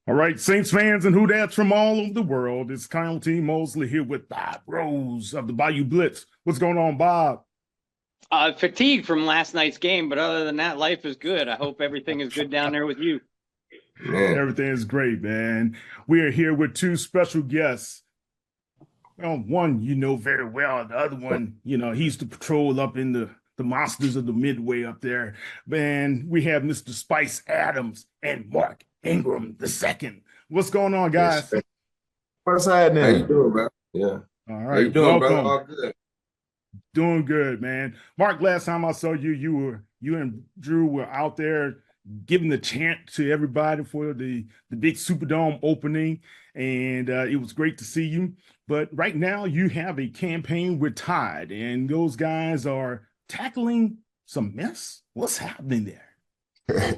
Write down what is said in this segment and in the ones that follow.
All right, Saints fans and Who Dats from all over the world. It's Kyle T. Mosley here with Bob Rose of the Bayou Blitz. What's going on, Bob? Fatigued from last night's game, but other than that, life is good. I hope everything is good down there with you. Man, Everything is great, man. We are here with two special guests. Well, one you know very well. The other one, he used to patrol up in the monsters of the Midway up there. Man, we have Mr. Spice Adams and Mark Ingram the second. What's going on, guys? what's happening? How you doing, bro? Yeah. All How you right, doing, brother? welcome. All good. Doing good, man. Mark, last time I saw you, you and Drew were out there giving the chant to everybody for the big Superdome opening, and it was great to see you. But right now, you have a campaign with Tide, and those guys are tackling some mess. What's happening there?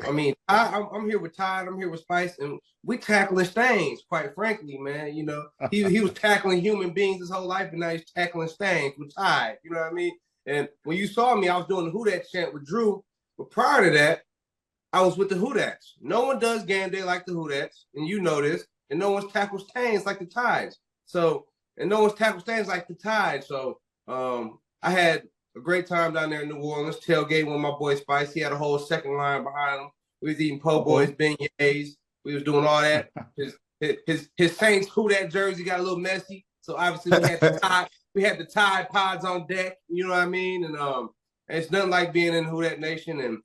I mean, I'm here with Todd. I'm here with Spice, and we tackling stains. Quite frankly, man, he was tackling human beings his whole life, and now he's tackling stains with Tide. You know what I mean? And when you saw me, I was doing the Who Dat chant with Drew. But prior to that, I was with the Who Dats. No one does game day like the Who Dats, and you know this. And no one's tackled stains like the Tides. And no one's tackled stains like the Tide. So I had a great time down there in New Orleans, tailgate with my boy Spice. He had a whole second line behind him. We was eating po' boys, beignets. We was doing all that. His Saints Who Dat jersey got a little messy, so obviously we had the Tide pods on deck. You know what I mean? And it's nothing like being in Who Dat Nation and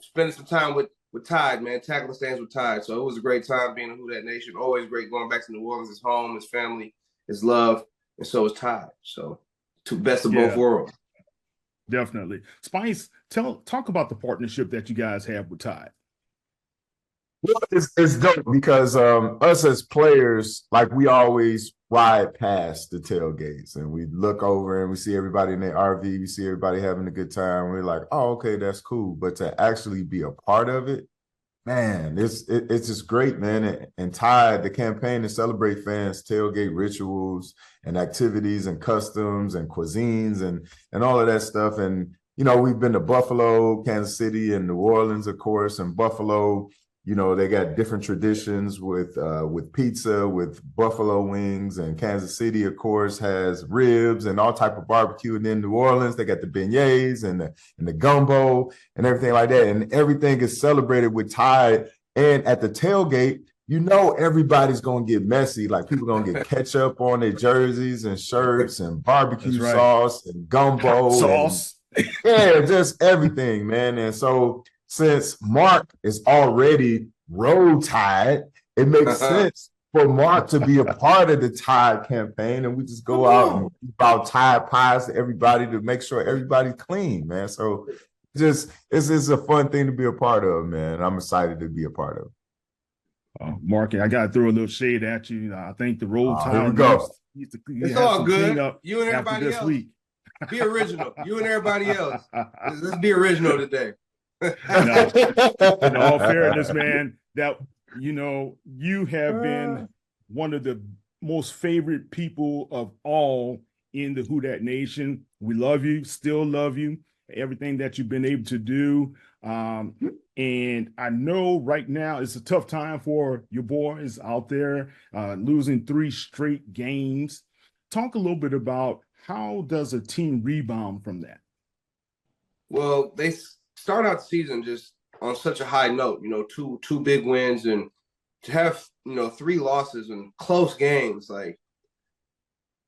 spending some time with Tide, man, tackling stands with Tide. So it was a great time being in Who Dat Nation. Always great going back to New Orleans, his home, his family, his love, and so is Tide. So two best of both worlds. Definitely. Spice, talk about the partnership that you guys have with Tide. Well, it's dope because us as players, like we always ride past the tailgates and we look over and we see everybody in their RV, we see everybody having a good time. We're like, oh, okay, that's cool. But to actually be a part of it, man, it's just great, man. And Tide, the campaign to celebrate fans, tailgate rituals and activities and customs and cuisines and all of that stuff. And, we've been to Buffalo, Kansas City, and New Orleans, of course, and Buffalo. They got different traditions with pizza, with buffalo wings, and Kansas City, of course, has ribs and all type of barbecue. And then New Orleans, they got the beignets and the gumbo and everything like that. And everything is celebrated with Tide. And at the tailgate, everybody's going to get messy. Like people going to get ketchup on their jerseys and shirts and barbecue sauce and gumbo. Sauce. Yeah, just everything, man. And so since Mark is already Roll Tide, it makes sense for Mark to be a part of the Tide campaign, and we just go out and give out Tide pies to everybody to make sure everybody's clean, man. So it's a fun thing to be a part of, man. I'm excited to be a part of. Mark, I got to throw a little shade at you. I think the Roll Tide. Here we go. It's all good. You and everybody else. Week. Be original. You and everybody else. Let's be original today. No, in all fairness, man, that you have been one of the most favorite people of all in the Who Dat Nation. We love you, still love you, everything that you've been able to do. And I know right now it's a tough time for your boys out there, losing 3 straight games. Talk a little bit about how does a team rebound from that? Well, they start out the season just on such a high note, two big wins, and to have, 3 losses and close games, like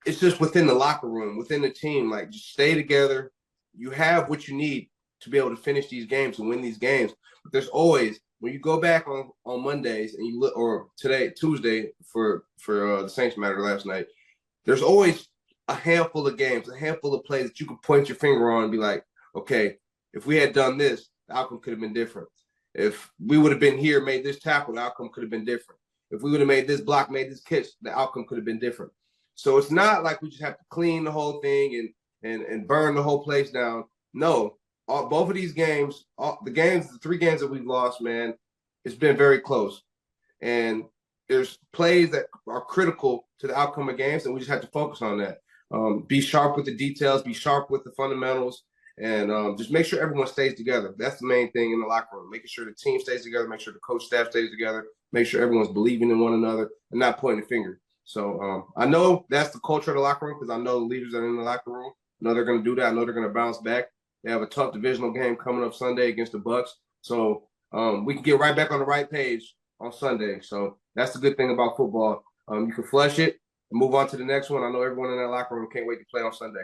it's just within the locker room, within the team, like just stay together. You have what you need to be able to finish these games and win these games. But there's always, when you go back on Mondays and you look, or today, Tuesday for the Saints matter last night, there's always a handful of games, a handful of plays that you can point your finger on and be like, okay, if we had done this, the outcome could have been different. If we would have been here, made this tackle, the outcome could have been different. If we would have made this block, made this catch, the outcome could have been different. So it's not like we just have to clean the whole thing and burn the whole place down. No, both of these games, the 3 games that we've lost, man, it's been very close. And there's plays that are critical to the outcome of games, and we just have to focus on that. Be sharp with the details, be sharp with the fundamentals, and just make sure everyone stays together. That's the main thing in the locker room, making sure the team stays together, make sure the coach staff stays together, make sure everyone's believing in one another and not pointing the finger. So I know that's the culture of the locker room because I know the leaders that are in the locker room. I know they're going to do that. I know they're going to bounce back. They have a tough divisional game coming up Sunday against the Bucks. So we can get right back on the right page on Sunday. So that's the good thing about football. You can flush it and move on to the next one. I know everyone in that locker room can't wait to play on Sunday.